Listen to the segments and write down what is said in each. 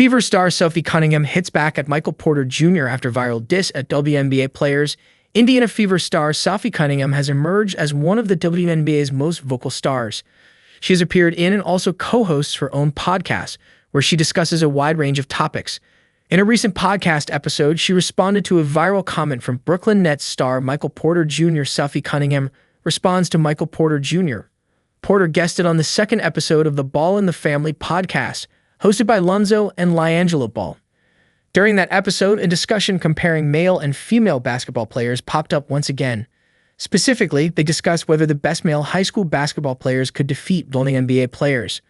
Fever star Sophie Cunningham hits back at Michael Porter Jr. after viral diss at WNBA players. Indiana Fever star Sophie Cunningham has emerged as one of the WNBA's most vocal stars. She has appeared in and also co-hosts her own podcast, where she discusses a wide range of topics. In a recent podcast episode, she responded to a viral comment from Brooklyn Nets star Michael Porter Jr. Sophie Cunningham responds to Michael Porter Jr. Porter guested on the second episode of the Ball in the Family podcast, hosted by Lonzo and LiAngelo Ball. During that episode, a discussion comparing male and female basketball players popped up once again. Specifically, they discussed whether the best male high school basketball players could defeat WNBA players.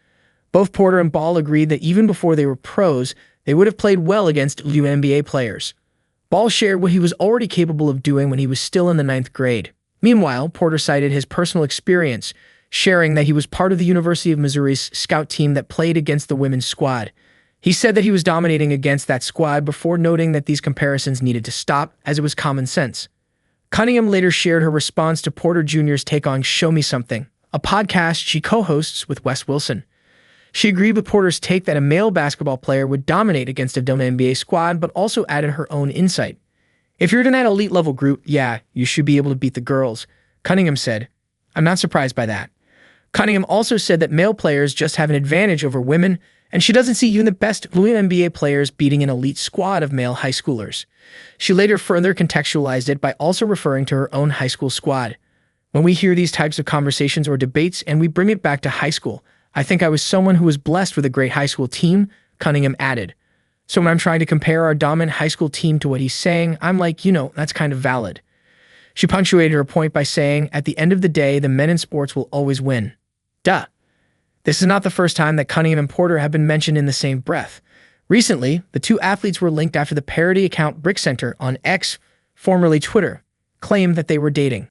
Both Porter and Ball agreed that even before they were pros, they would have played well against WNBA players. Ball shared what he was already capable of doing when he was still in the 9th grade. Meanwhile, Porter cited his personal experience, sharing that he was part of the University of Missouri's scout team that played against the women's squad. He said that he was dominating against that squad before noting that these comparisons needed to stop, as it was common sense. Cunningham later shared her response to Porter Jr.'s take on Show Me Something, a podcast she co-hosts with Wes Wilson. She agreed with Porter's take that a male basketball player would dominate against a WNBA squad, but also added her own insight. "If you're in that elite level group, yeah, you should be able to beat the girls," Cunningham said. "I'm not surprised by that." Cunningham also said that male players just have an advantage over women, and she doesn't see even the best WNBA players beating an elite squad of male high schoolers. She later further contextualized it by also referring to her own high school squad. "When we hear these types of conversations or debates and we bring it back to high school, I think I was someone who was blessed with a great high school team," Cunningham added. "So when I'm trying to compare our dominant high school team to what he's saying, I'm like, that's kind of valid." She punctuated her point by saying, "At the end of the day, the men in sports will always win." Duh. This is not the first time that Cunningham and Porter have been mentioned in the same breath. Recently, the two athletes were linked after the parody account Brick Center on X, formerly Twitter, claimed that they were dating.